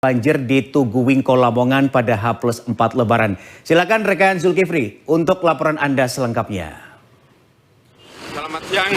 Banjir di Tugu Wingko Lamongan pada H+4 Lebaran. Silakan rekan Zulkifli untuk laporan Anda selengkapnya. Selamat siang,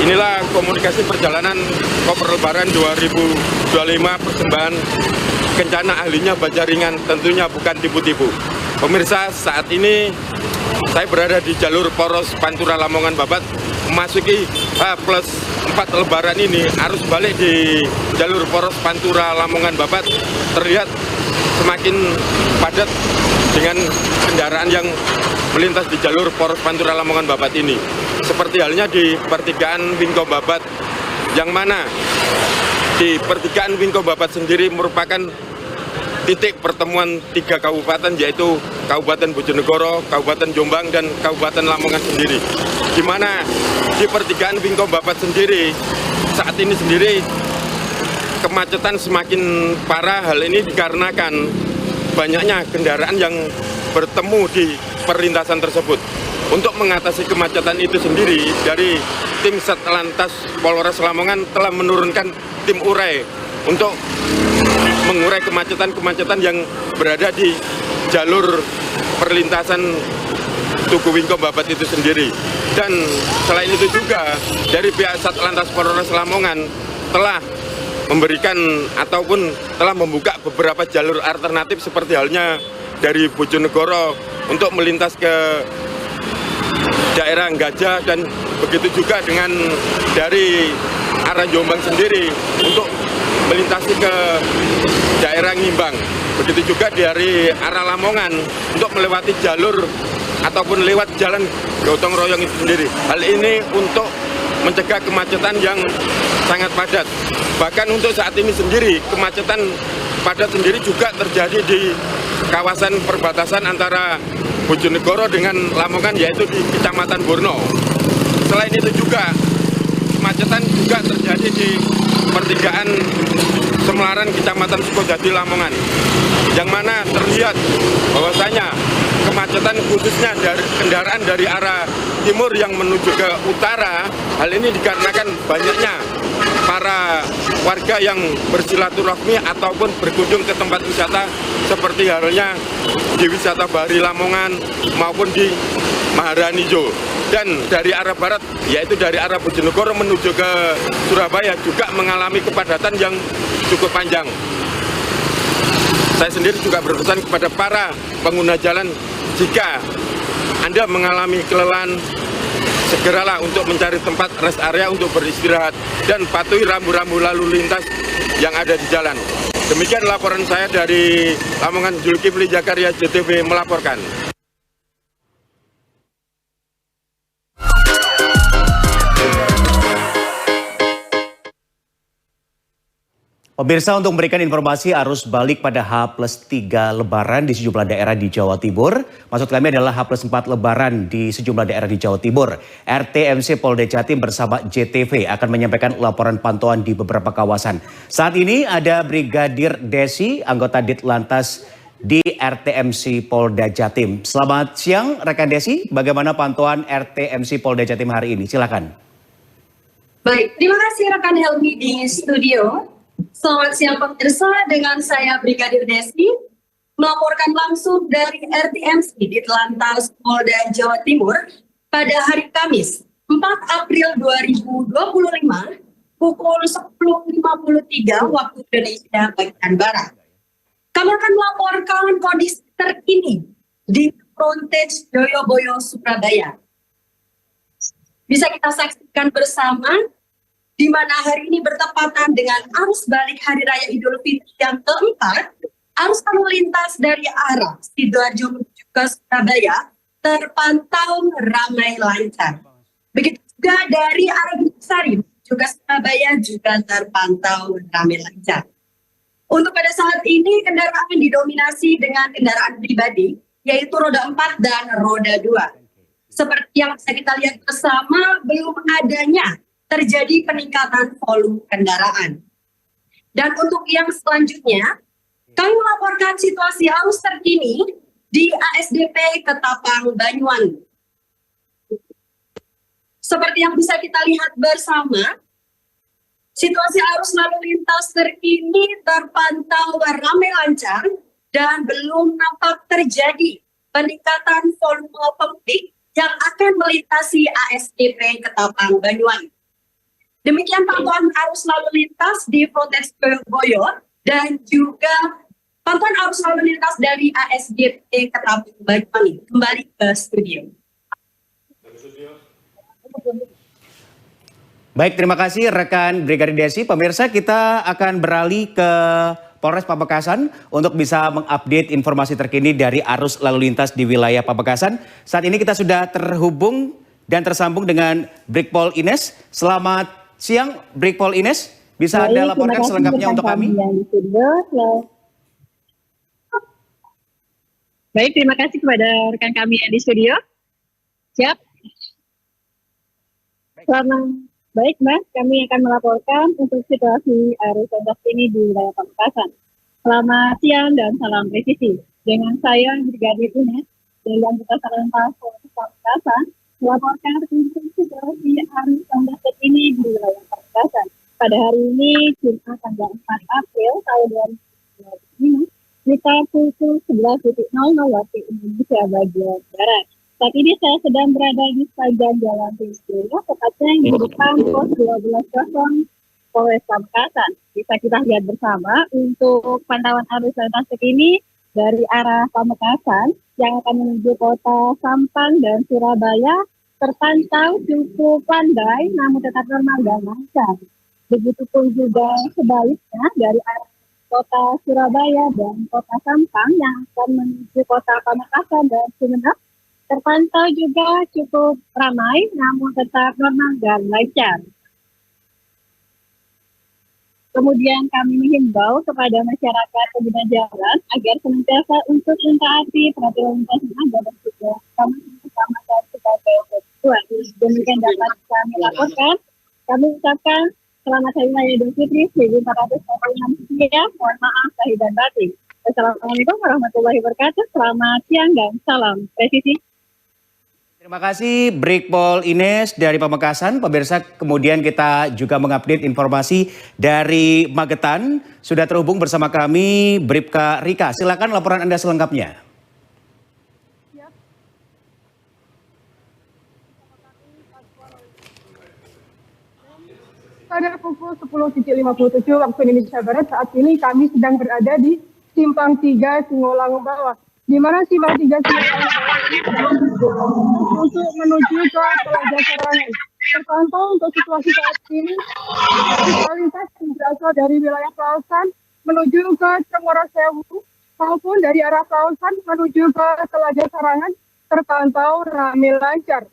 inilah komunikasi perjalanan koper Lebaran 2025 persembahan kencana ahlinya Banjaringan, tentunya bukan tipu-tipu. Pemirsa, saat ini saya berada di jalur poros Pantura Lamongan Babat, memasuki H+4 Lebaran ini. Arus balik di jalur poros Pantura Lamongan Babat terlihat semakin padat dengan kendaraan yang melintas di jalur poros Pantura Lamongan Babat ini. Seperti halnya di pertigaan Wingko Babat, yang mana di pertigaan Wingko Babat sendiri merupakan titik pertemuan 3 kabupaten, yaitu Kabupaten Bojonegoro, Kabupaten Jombang, dan Kabupaten Lamongan sendiri. Di mana di pertigaan Wingko Babat sendiri, saat ini sendiri kemacetan semakin parah. Hal ini dikarenakan banyaknya kendaraan yang bertemu di perlintasan tersebut. Untuk mengatasi kemacetan itu sendiri, dari tim Satlantas Polres Lamongan telah menurunkan tim urai untuk mengurai kemacetan-kemacetan yang berada di jalur perlintasan Tugu Wingko Babat itu sendiri. Dan selain itu juga dari pihak Satlantas Polres Lamongan telah memberikan ataupun telah membuka beberapa jalur alternatif, seperti halnya dari Bojonegoro untuk melintas ke daerah Gajah, dan begitu juga dengan dari arah Jombang sendiri untuk melintasi ke daerah Ngimbang. Begitu juga dari arah Lamongan untuk melewati jalur ataupun lewat jalan gotong royong itu sendiri. Hal ini untuk mencegah kemacetan yang sangat padat. Bahkan untuk saat ini sendiri, kemacetan padat sendiri juga terjadi di kawasan perbatasan antara Bojonegoro dengan Lamongan, yaitu di Kecamatan Borno. Selain itu juga, kemacetan juga terjadi di pertigaan Semelaran, Kecamatan Sukodadi, Lamongan, yang mana terlihat bahwasanya kemacetan khususnya dari kendaraan dari arah timur yang menuju ke utara. Hal ini dikarenakan banyaknya para warga yang bersilaturahmi ataupun berkunjung ke tempat wisata, seperti halnya di wisata Bahari Lamongan maupun di Maharanijo. Dan dari arah barat, yaitu dari arah Bojonegoro menuju ke Surabaya, juga mengalami kepadatan yang cukup panjang. Saya sendiri juga berpesan kepada para pengguna jalan, jika Anda mengalami kelelahan, segeralah untuk mencari tempat rest area untuk beristirahat dan patuhi rambu-rambu lalu lintas yang ada di jalan. Demikian laporan saya dari Lamongan, Zulkifli Zakaria, JTV melaporkan. Pemirsa, untuk memberikan informasi arus balik pada H+3 Lebaran di sejumlah daerah di Jawa Timur. Maksud kami adalah H+4 Lebaran di sejumlah daerah di Jawa Timur. RTMC Polda Jatim bersama JTV akan menyampaikan laporan pantauan di beberapa kawasan. Saat ini ada Brigadir Desi, anggota Ditlantas di RTMC Polda Jatim. Selamat siang rekan Desi, bagaimana pantauan RTMC Polda Jatim hari ini? Silakan. Baik, terima kasih rekan Helmi di studio. Selamat siang pemirsa, dengan saya Brigadir Desi melaporkan langsung dari RTMC Ditlantas Polda Jawa Timur pada hari Kamis 4 April 2025 pukul 10.53 waktu Indonesia bagian Barat. Kami akan melaporkan kondisi terkini di Frontage Joyoboyo, Surabaya. Bisa kita saksikan bersama, di mana hari ini bertepatan dengan arus balik Hari Raya Idul Fitri yang keempat. Arus lalu lintas dari arah Sidoarjo menuju ke Surabaya terpantau ramai lancar. Begitu juga dari arah Sari menuju ke Surabaya juga terpantau ramai lancar. Untuk pada saat ini kendaraan didominasi dengan kendaraan pribadi, yaitu roda 4 dan roda 2. Seperti yang bisa kita lihat bersama, belum adanya terjadi peningkatan volume kendaraan. Dan untuk yang selanjutnya, kami melaporkan situasi arus terkini di ASDP Ketapang, Banyuwangi. Seperti yang bisa kita lihat bersama, Situasi arus lalu lintas terkini terpantau ramai lancar dan belum nampak terjadi peningkatan volume pemudik yang akan melintasi ASDP Ketapang Banyuwangi. Demikian pantauan arus lalu lintas di Frontex Boyo dan juga pantauan arus lalu lintas dari ASDP Ketapang Banyuwangi. Kembali ke studio. Baik, terima kasih rekan Brigadir Desi. Pemirsa, kita akan beralih ke Polres Pamekasan untuk bisa mengupdate informasi terkini dari arus lalu lintas di wilayah Pamekasan. Saat ini kita sudah terhubung dan tersambung dengan Brigpol Ines. Selamat siang, Brigpol Ines. Bisa Anda laporkan selengkapnya untuk kami? Baik, terima kasih kepada rekan kami yang di studio. Siap. Baik, Mbak, kami akan melaporkan untuk situasi arus lintas ini di wilayah Pamekasan. Selamat siang dan salam presisi. Dengan saya, Brigadir Ines, dari Anggota Satlantas Polres Pamekasan, melaporkan untuk situasi arus lintas ini di wilayah Pamekasan. Pada hari ini, Jumat tanggal 4 April tahun 2025, sekitar pukul 11.00 waktu Indonesia bagian Barat. Saat ini saya sedang berada di sepanjang jalan Priscilla, tepatnya di depan pos 12.0 Polres Pamekasan. Bisa kita lihat bersama untuk pantauan arus lintas terkini dari arah Pamekasan yang akan menuju kota Sampang dan Surabaya terpantau cukup landai namun tetap normal dan lancar. Begitupun juga sebaliknya dari arah kota Surabaya dan kota Sampang yang akan menuju kota Pamekasan dan Sumeneb terpantau juga cukup ramai namun tetap normal dan lancar. Kemudian kami menghimbau kepada masyarakat pengguna jalan agar senantiasa untuk mentaati peraturan lintas yang ada dan juga sama dan sebagai kebutuhan. Demikian dapat kami laporkan. Kami ucapkan selamat Hari Raya Idul Fitri 1446 Hijriah. Mohon maaf lahir dan batin. Assalamualaikum warahmatullahi wabarakatuh. Selamat siang dan salam presisi. Terima kasih Brigpol Ines dari Pamekasan. Pemirsa, kemudian kita juga mengupdate informasi dari Magetan. Sudah terhubung bersama kami Bribka Rika. Silakan laporan Anda selengkapnya. Pada pukul 10.57 waktu Indonesia Barat, saat ini kami sedang berada di Simpang 3 Singolangu Bawah, di mana Simpang 3 Singolangu Bawah ini untuk menuju ke Telaga Sarangan. Terpantau untuk situasi saat ini, lalu lintas berasal dari wilayah Pelausan menuju ke Cemoro Sewu maupun dari arah Pelausan menuju ke Telaga Sarangan terpantau ramai lancar.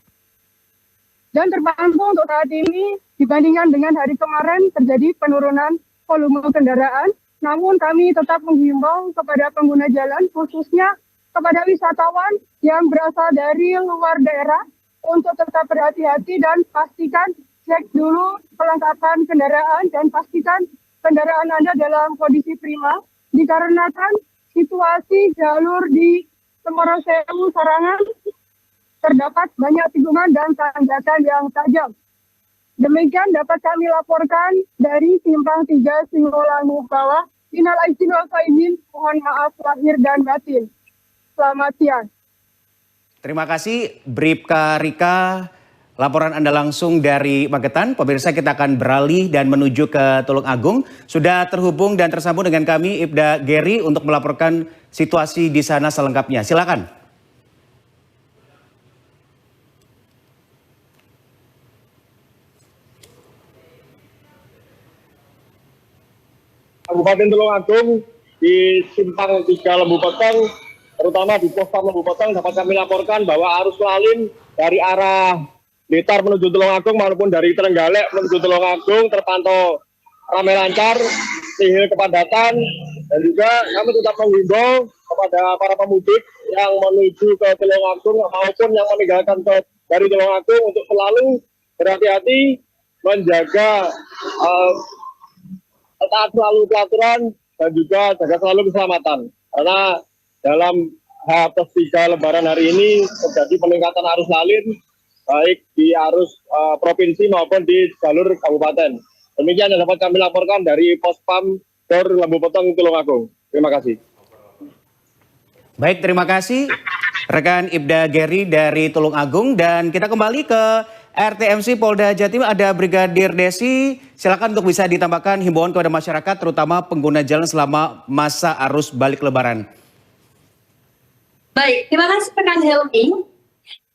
Dan terpantau untuk saat ini dibandingkan dengan hari kemarin terjadi penurunan volume kendaraan. Namun kami tetap menghimbau kepada pengguna jalan khususnya kepada wisatawan yang berasal dari luar daerah untuk tetap berhati-hati dan pastikan cek dulu kelengkapan kendaraan dan pastikan kendaraan Anda dalam kondisi prima dikarenakan situasi jalur di Cemoro Sewu Sarangan terdapat banyak tikungan dan tanjakan yang tajam. Demikian dapat kami laporkan dari Simpang 3 Singolangu Bawah. Minal aidin wal faizin, mohon maaf lahir dan batin. Selamat siang. Terima kasih Bribka Rika. Laporan Anda langsung dari Magetan. Pemirsa, kita akan beralih dan menuju ke Tulung Agung. Sudah terhubung dan tersambung dengan kami Ibda Geri untuk melaporkan situasi di sana selengkapnya. Silakan. Kabupaten Tulung Agung di Simpang 3 Lembu Potong, terutama di pos Lembu Potong dapat kami laporkan bahwa arus lalin dari arah Blitar menuju Tulung Agung maupun dari Trenggalek menuju Tulung Agung terpantau ramai lancar, nihil kepadatan, dan juga kami tetap menghimbau kepada para pemudik yang menuju ke Tulung Agung maupun yang meninggalkan dari Tulung Agung untuk selalu berhati-hati menjaga taat selalu peraturan dan juga jaga selalu keselamatan. Karena dalam H+3 Lebaran hari ini terjadi peningkatan arus lalin baik di arus provinsi maupun di jalur kabupaten. Demikian yang dapat kami laporkan dari Pospam Kor Lembu Potong Tulungagung. Terima kasih. Baik, terima kasih rekan Ibda Geri dari Tulungagung, dan kita kembali ke RTMC Polda Jatim. Ada Brigadir Desi, silakan untuk bisa ditambahkan himbauan kepada masyarakat terutama pengguna jalan selama masa arus balik Lebaran. Baik, terima kasih rekan Helmi.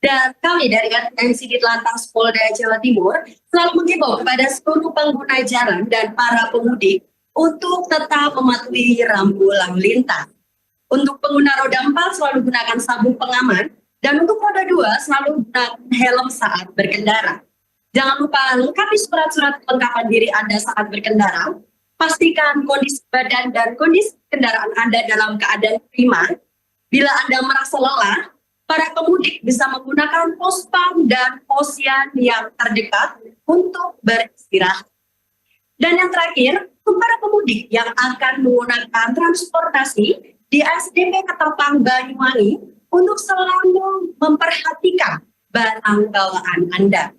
Dan kami dari RTMC Ditlantas Polda Jawa Timur selalu menghimbau kepada seluruh pengguna jalan dan para pemudik untuk tetap mematuhi rambu lalu lintas. Untuk pengguna roda 4 selalu gunakan sabuk pengaman, dan untuk roda 2 selalu gunakan helm saat berkendara. Jangan lupa lengkapi surat-surat kelengkapan diri Anda saat berkendara. Pastikan kondisi badan dan kondisi kendaraan Anda dalam keadaan prima. Bila Anda merasa lelah, para pemudik bisa menggunakan pospam dan posyan yang terdekat untuk beristirahat. Dan yang terakhir, untuk para pemudik yang akan menggunakan transportasi di SDP Ketapang Banyuwangi untuk selalu memperhatikan barang bawaan Anda.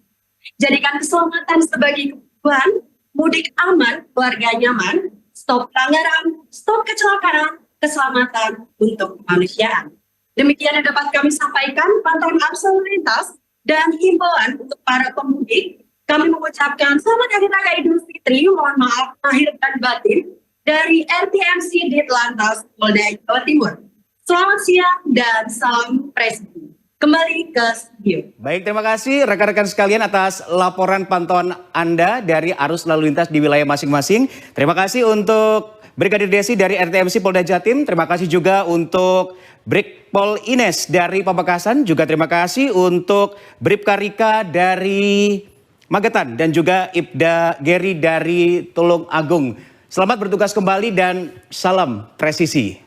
Jadikan keselamatan sebagai kebutuhan, mudik aman, keluarga nyaman, stop pelanggaran, stop kecelakaan, keselamatan untuk kemanusiaan. Demikian yang dapat kami sampaikan, pantauan arus lalu lintas dan himbauan untuk para pemudik. Kami mengucapkan selamat Hari Raya Idul Fitri, mohon maaf lahir dan batin, dari RTMC Ditlantas Polda Jawa Timur. Selamat siang dan salam presisi. Kembali ke studio. Baik, terima kasih rekan-rekan sekalian atas laporan pantauan Anda dari arus lalu lintas di wilayah masing-masing. Terima kasih untuk Brigadir Desi dari RTMC Polda Jatim. Terima kasih juga untuk Brigpol Ines dari Pamekasan. Juga terima kasih untuk Bribka Rika dari Magetan dan juga Ibda Geri dari Tulungagung. Selamat bertugas kembali dan salam presisi.